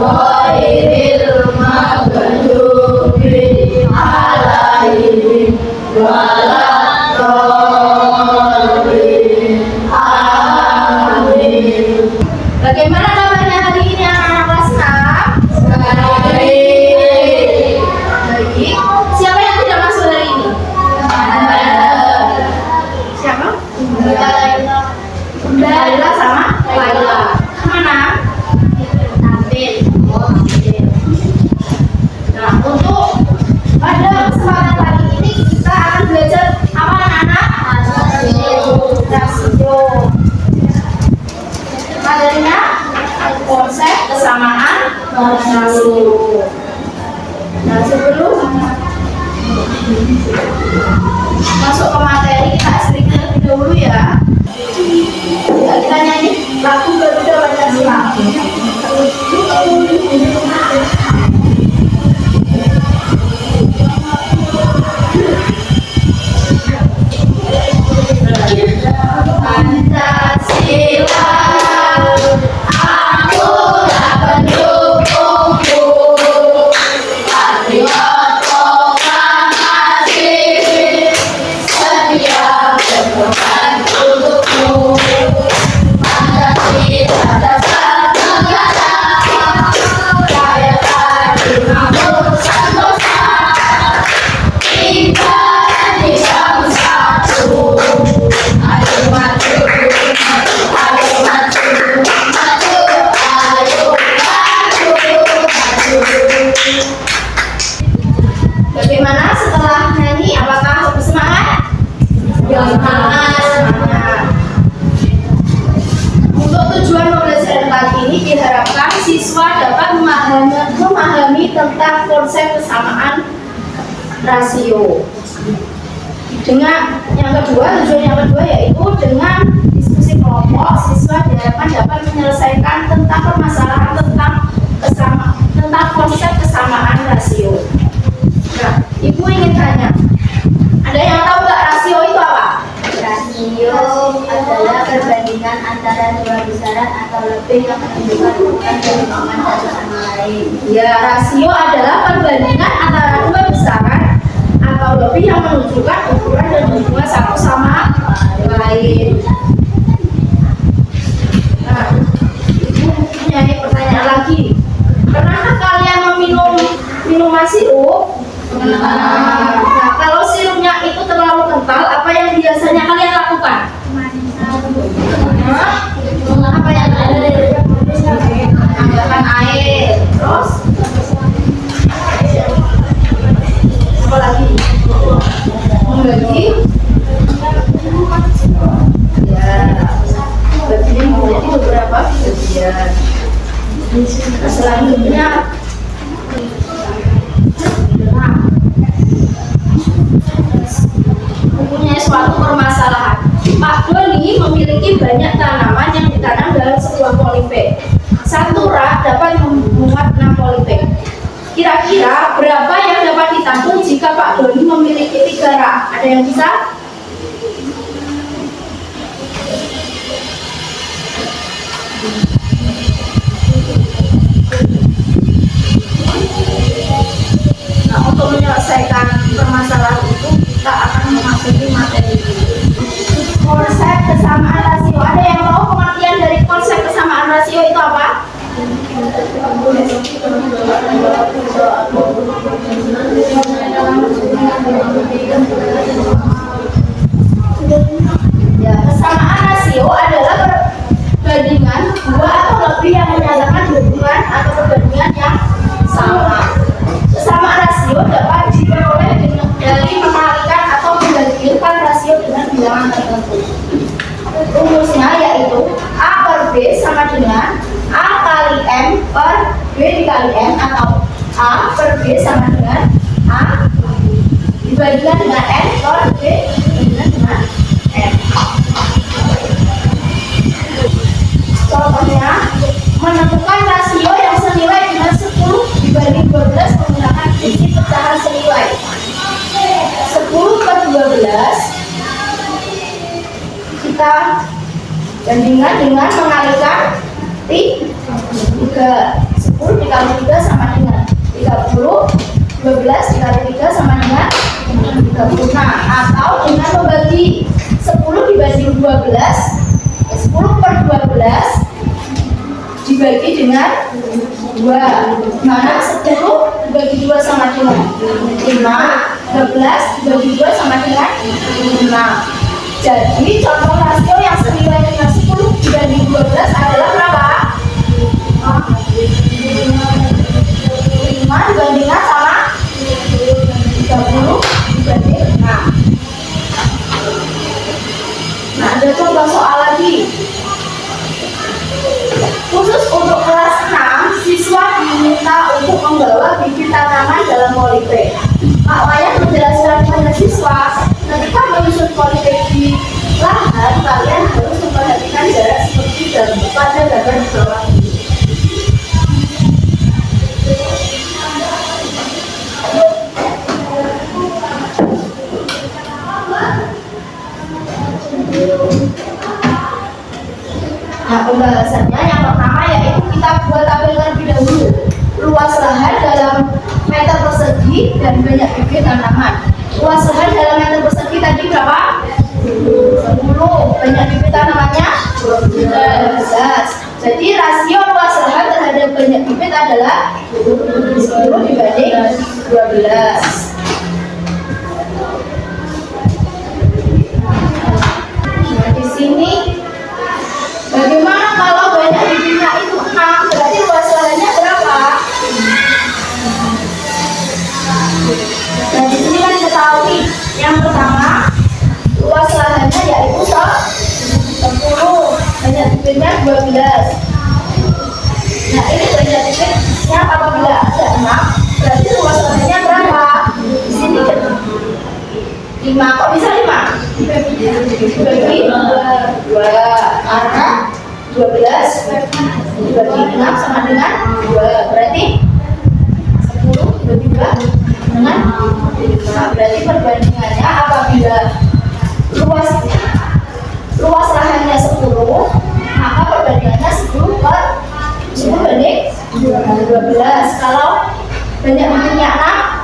ghairil maghdubi alaihim waladdallin. Amin. Bagaimana kabarnya hari ini anak-anak kelas 6? Baik. Siapa yang tidak masuk hari ini? Siapa? Laila sama Laila. Mana? Nah, untuk pada kesempatan kali ini kita akan belajar apa anak-anak? Rasio. Materinya konsep kesamaan rasio. Nah, sebelum masuk ke materi kita sedikit lebih dahulu ya. Kita nyanyi lagu Garuda Pancasila. Pancasila, akulah pendukungmu, patriot proklamasi, setia berkorban untukmu. Pancasila dasar negara, kaya tadi makmur sentosa, kita Indonesia bersatu. Ayo maju, ayo maju, maju, ayo maju. Bagaimana setelah nyanyi? Apakah lebih semangat? Semangat. Untuk tujuan pembelajaran kali ini diharapkan siswa dapat memahami tentang konsep kesamaan rasio. Dengan yang kedua, tujuan yang kedua yaitu dengan diskusi kelompok, siswa diharapkan dapat menyelesaikan tentang permasalahan tentang konsep kesamaan rasio. Nah, Ibu ingin tanya, ada yang tahu nggak rasio itu apa? Rasio adalah perbandingan antara dua besaran atau lebih yang menunjukkan ukuran dari paman satu sama lain. Ya, rasio adalah perbandingan antara dua besaran atau lebih yang menunjukkan ukuran dan hubungan satu sama lain. Nah, Ibu punya pertanyaan lagi. Pernahkah kalian meminum minuman sirup? Nah, kalau sirupnya itu terlalu kental, apa yang biasanya kalian lakukan? Apa yang tambahkan air, terus apa lagi? Membagi, ya, bagi menjadi beberapa bagian. Nah, selanjutnya mempunyai suatu permasalahan. Pak Doni memiliki banyak tanaman yang ditanam dalam sebuah polybag. Satu rak dapat memuat 6 polybag. Kira-kira berapa yang dapat ditampung jika Pak Doni memiliki 3 rak? Ada yang bisa? Nah, untuk menyelesaikan permasalahan itu kita akan memasuki materi konsep kesamaan rasio. Ada yang tahu pengertian dari konsep kesamaan rasio itu apa? Ya, kesamaan rasio adalah perbandingan dua atau lebih yang menyatakan hubungan atau perbandingan yang sama. Kesamaan rasio dapat diperoleh dari mengalikan atau menggabungkan rasio dengan bilangan tertentu. Rumusnya yaitu A per B sama dengan A kali M per B dikali M, atau A per B sama dengan A dibandingkan dengan N per B dibandingkan dengan M. Contohnya, menentukan rasio yang senilai dengan 10 dibanding 12 menggunakan prinsip pecahan senilai. 10 per 12 kita bandingkan dengan mengalikan 3. 10 dikali 3 sama dengan 30, 12 dikali 3 sama dengan 30. Nah, atau dengan membagi 10 dibagi 12, 10 per 12 dibagi dengan 2, mana 10 dibagi 2 sama dengan 5, 12 dibagi 2 sama dengan 5. Jadi contoh rasio yang senilai dengan 10 dibagi 12 adalah berapa? 5 dibandingkan sama 30 dibanding 6. Nah, ada contoh soal lagi. Khusus untuk kelas 6, siswa diminta untuk membawa bibit tanaman dalam polybag. Pak Wayan menjelaskan kepada siswa, ketika menyusun polybag di lahan, kalian harus memperhatikan jarak seperti pada gambar di bawah ini. Nah, pembahasannya yang pertama yaitu kita buat tabel terlebih dahulu. Luas lahan dalam meter persegi dan banyak bibit tanaman. Luas lahan dalam meter persegi tadi berapa? 10. Banyak bibit tanamannya 12. Jadi rasio luas lahan terhadap banyak bibit adalah 10 dibanding 12. Nah, di sini bagaimana kalau banyak bibitnya itu 6, berarti luas lahannya berapa? Nah, di sini kan diketahui yang pertama luas lahannya yaitu 10, banyak bibitnya 12. Nah, ini banyak bibitnya apabila ada 6, berarti luas lahannya berapa? Di sini 5, kok bisa 5? Dibagi 2, karena 12 dibagi 6 sama dengan 2, berarti 10 dibagi 2 dengan 5. Berarti perbandingannya apabila luas lahannya 10, maka perbandingannya 10 per 10 banding 12. Kalau banyak bibitnya 6,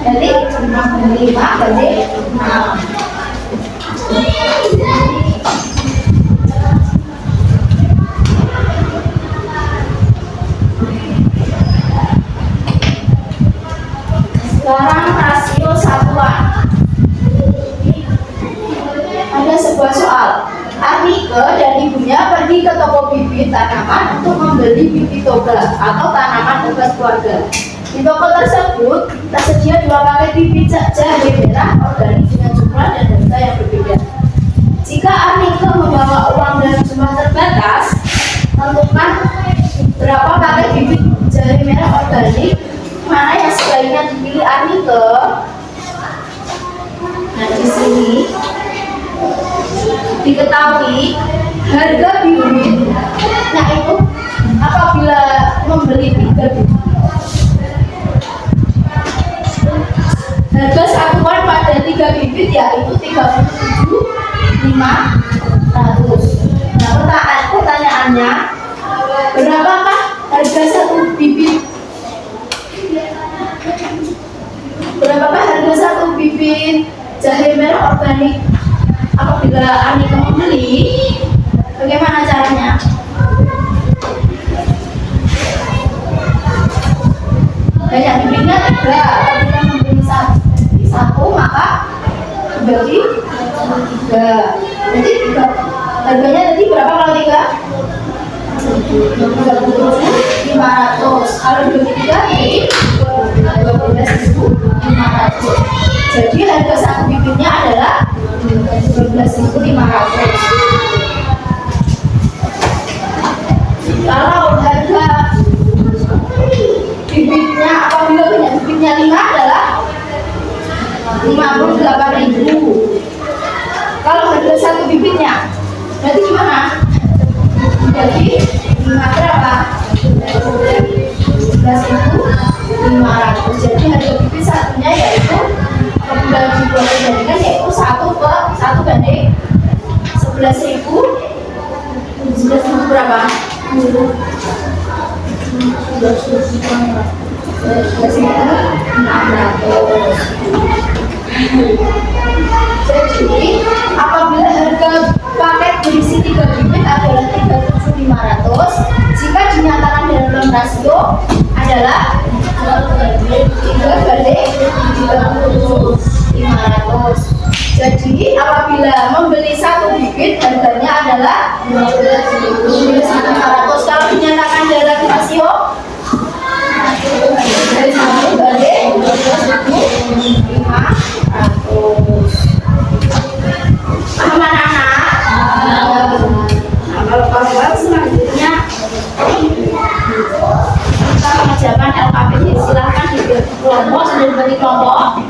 jadi 5 banding 6. Sekarang rasio satuan. Ada sebuah soal. Arnike dan ibunya pergi ke toko bibit tanaman untuk membeli bibit toga atau tanaman obat keluarga. Di toko tersebut tersedia 2 paket bibit jahe merah organik dengan jumlah dan harga yang berbeda. Jika Arnike membawa uang dalam jumlah terbatas, tentukan berapa paket bibit jahe merah organik mana yang sebaiknya dipilih Arnike. Nah, di sini diketahui harga bibit, nah itu apabila membeli 3 bibit, harga satuan pada 3 bibit yaitu 37.500. Nah, pertanyaannya, berapakah harga satu bibit? Berapakah harga satu bibit jahe merah organik apabila Arnike membeli? Bagaimana caranya? Banyak bibitnya 3, apabila membeli satu maka dibagi 3. Jadi 3 harganya tadi berapa kalau 3? 37.500. Kalau dibagi 3 jadi 12.500. Jadi harga satu bibitnya adalah 12.500. Kalau harga bibitnya apabila banyak bibitnya 5 adalah 58.000. Kalau harga satu bibitnya berarti gimana? Jadi 5 berapa? 11.500. Jadi harga bibit satunya yaitu apabila dibuat perbandingan yaitu 1 banding 11.000. 11.000 berapa? Jadi, apabila harga paket berisi 3 bibit adalah 37.500, jika dinyatakan dalam rasio adalah 3:37.500. Jadi, apabila membeli 1 bibit harganya adalah 12.500. Kalau dinyatakan dalam rasio dari 1:12.500. Paham anak-anak? Nah, kalau kawan selanjutnya kita mengerjakan LKPD, silahkan dibagi kelompok, sudah dibagi kelompok.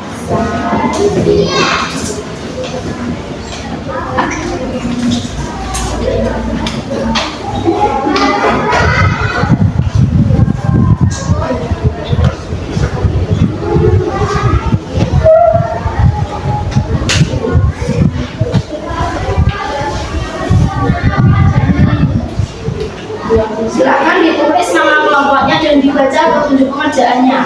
Silakan ditulis nama kelompoknya dan dibaca petunjuk pengerjaannya.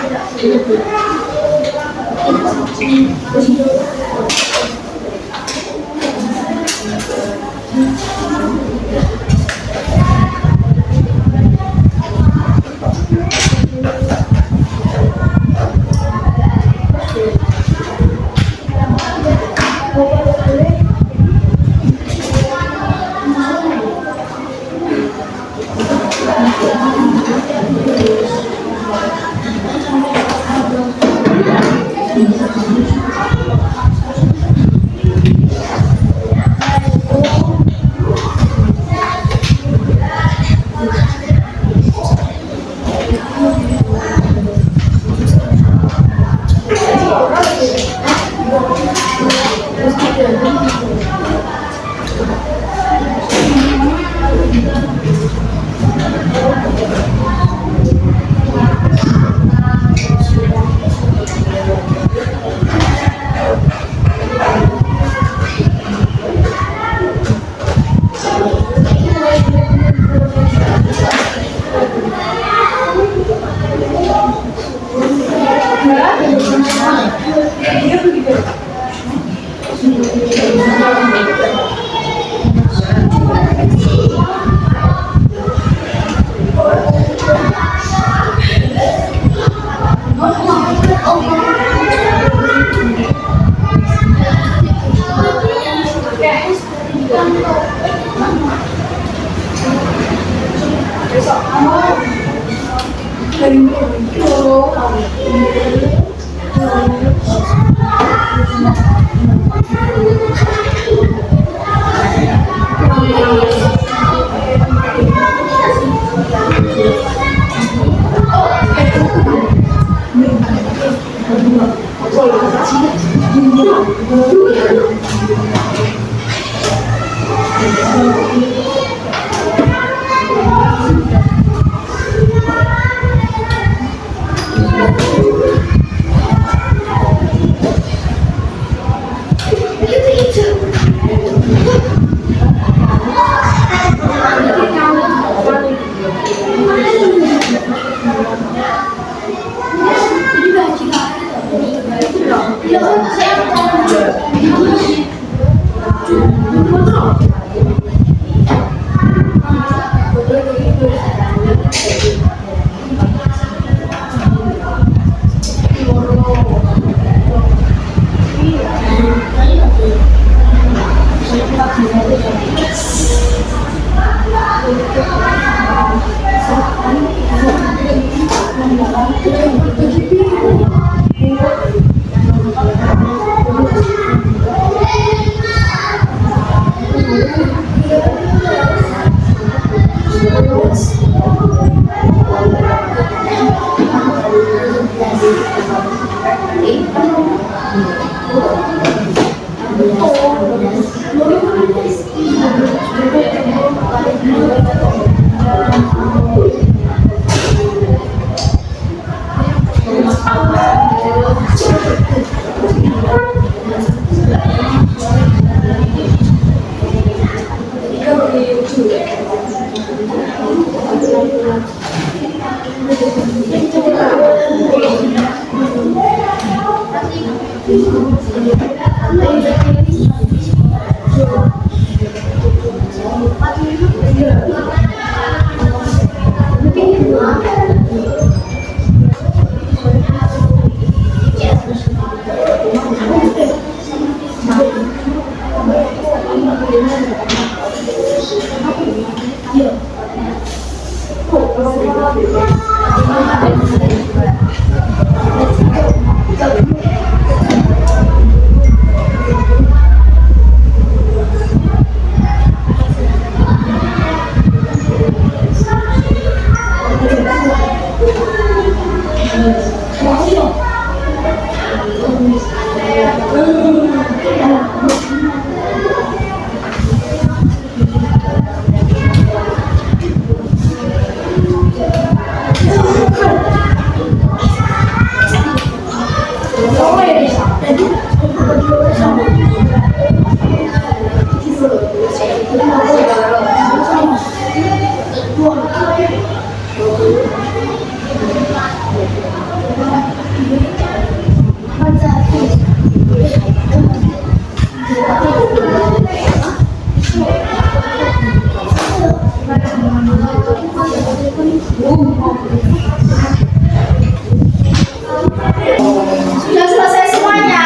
Sudah selesai semuanya?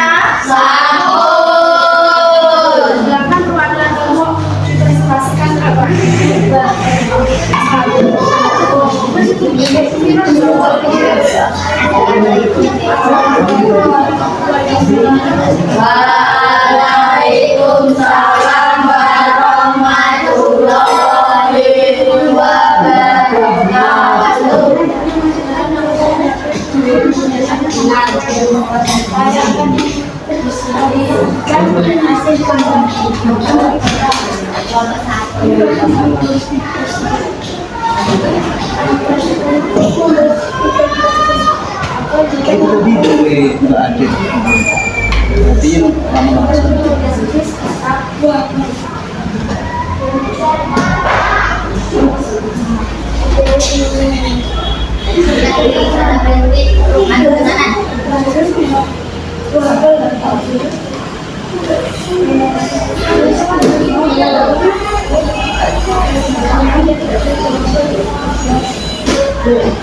Silakan perwakilan kelompok dipresentasikan apa? Waalaikumsalam warahmatullahi wabarakatuh. Itu tadi dari Mbak Adit. Berarti yang lama-lama Beri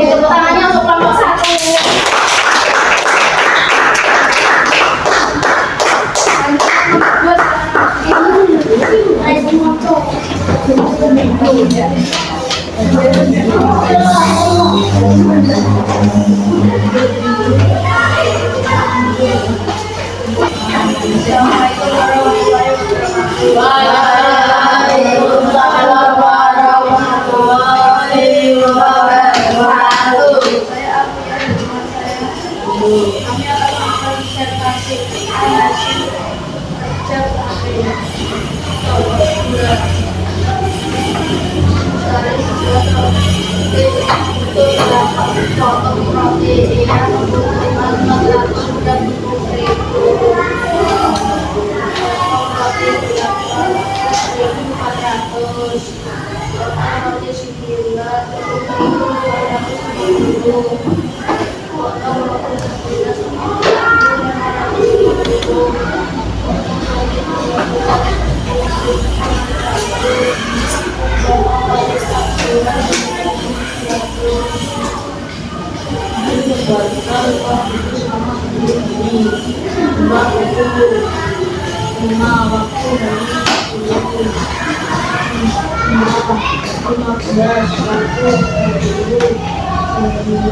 tepuk tangannya untuk kelompok Waalaikumsalam warahmatullahi wabarakatuh. Kami akan melakukan disertasi hasil 5 waktu dari 10, 15 waktu dari 22 30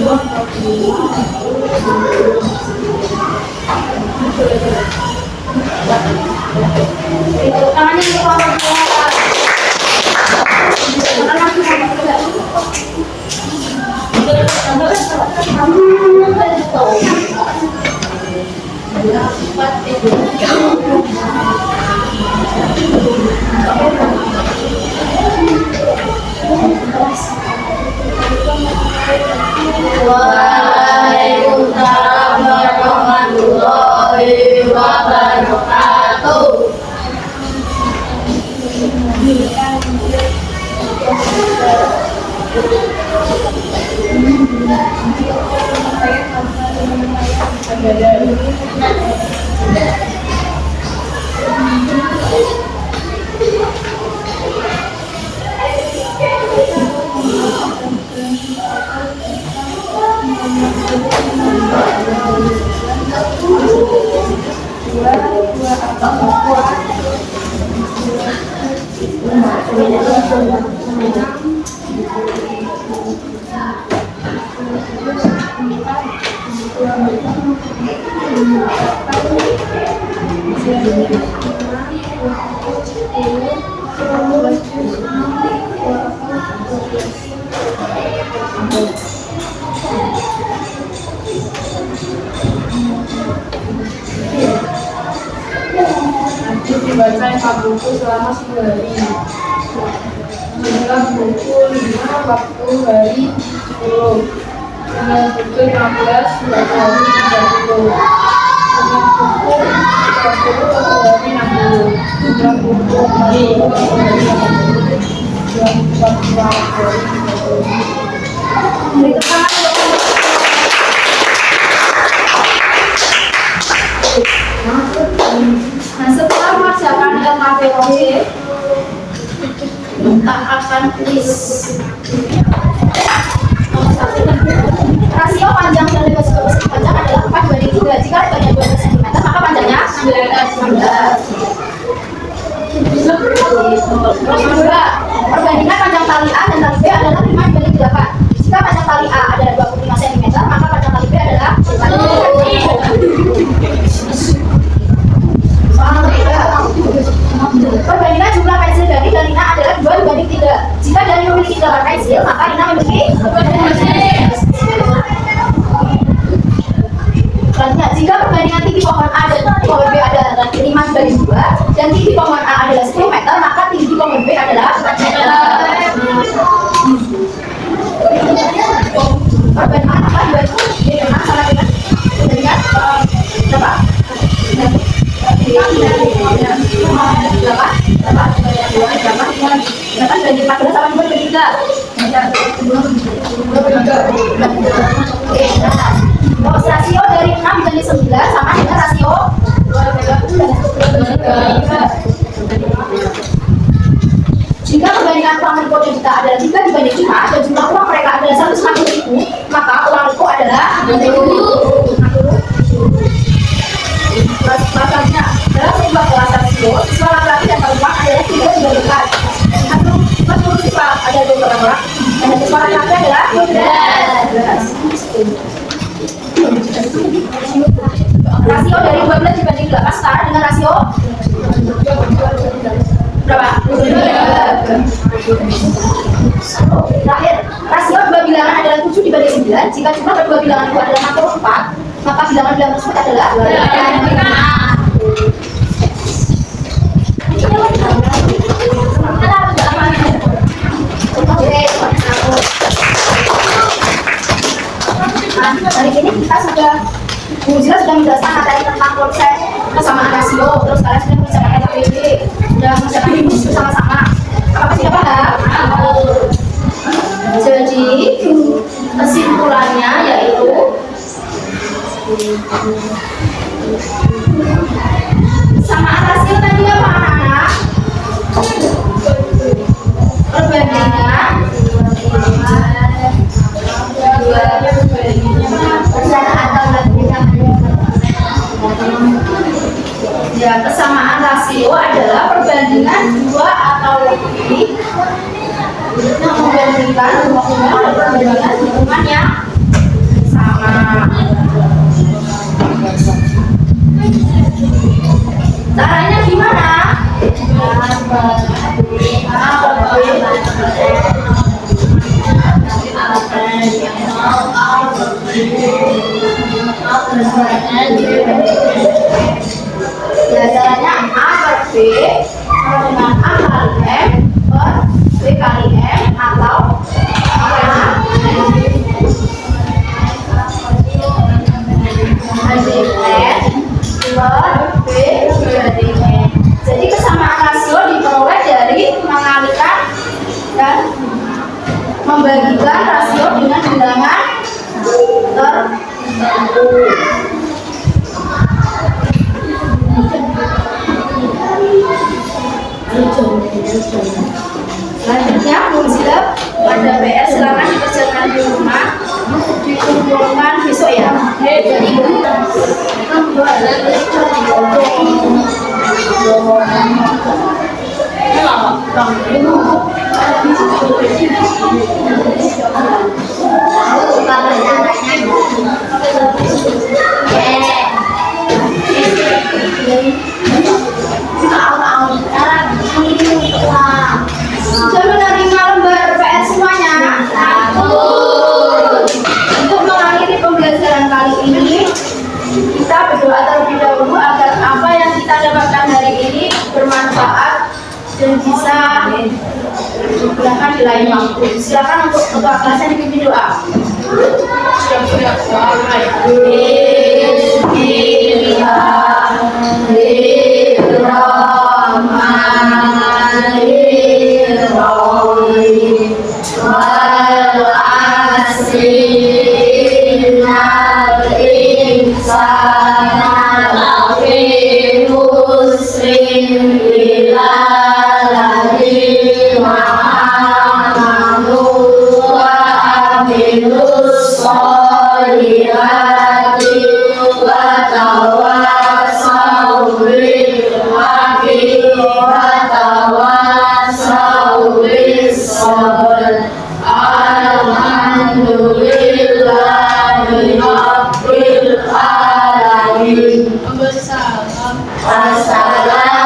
waktu 60 Tangannya di bawah. Waalaikumsalam warahmatullahi wabarakatuh. Dibaca 4 buku selama 1 hari. Jumlah buku 5, waktu hari 10. Jumlah buku 15, waktu hari 30. Jumlah buku 30, waktu hari 60. Jumlah buku 40, waktu hari 80. Jumlah buku 42, waktu hari 30. Beri tangan Nah, setelah mengerjakan LKPOC, kita akan tulis rasio panjang dan lebar superficie panjang adalah 4:3. Jika lebarnya 12 cm, maka panjangnya 16. Nomor 2, perbandingan panjang tali A dan tali B adalah 5:8. Jika panjang tali A adalah 25 cm, maka panjang tali B adalah 4. Perbandingan jumlah pensil Dani dan Lina adalah 2:3. Jika Dani memiliki 8 pensil, maka Lina memiliki 2 pensil. Selanjutnya, jika perbandingan tinggi pohon A dan tinggi pohon B adalah 5:2 dan tinggi pohon A adalah 10 meter, maka tinggi pohon B adalah 4 meter. Perbandingan apa? 2 itu sama dengan perbandingan berapa? 8 banding 14 sama 2 banding 3. Rasio dari 6 banding 9 sama dengan rasio 2. Jika perbandingan uang riko dan juta adalah 3:5 dan jumlah uang mereka adalah 150.000, maka uang riko adalah 60. Masalahnya, dalam sebuah kelas rasio, siswa laki-laki dan perempuan adalah 3:4. Menurut siswa ada 2 orang, dan siswa laki-laki adalah 12. Rasio dari 12 dibanding 8 setara dengan rasio berapa? 2. Terakhir, rasio 2 bilangan adalah 7 dibanding 9. Jika jumlah kedua bilangan itu adalah 64, maka bilangan tersebut adalah 5. Hari ini kita sudah Bu Zila sudah menjelaskan materi tentang konsep kesamaan rasio, terus kalian sudah mengerjakan LKPD, sudah mengerjakan rumus bersama-sama. Apa sudah paham? Jadi kesimpulannya yaitu kesamaan rasio tadi apa anak-anak? Perbandingan hubungan dan perbandingan hitungan yang sama. Caranya gimana? Ya, caranya A per B sama dengan A kali M per B kali M atau A banding N per B banding N. Jadi kesamaan rasio diperoleh dari mengalikan dan membagikan rasio dengan bilangan tertentu. Selanjutnya fungsi pada PR silakan dikerjakan di rumah, dikumpulkan besok ya. Jadi sudah menerima lembar PR semuanya? Untuk mengakhiri pembelajaran kali ini, kita berdoa terlebih dahulu agar apa yang kita dapatkan hari ini bermanfaat dan bisa digunakan di lain waktu. Silakan untuk ketua kelasnya dipimpin doa.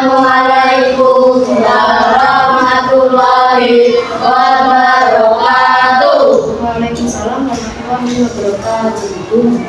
Assalamualaikum warahmatullahi wabarakatuh. Waalaikumsalam warahmatullahi wabarakatuh.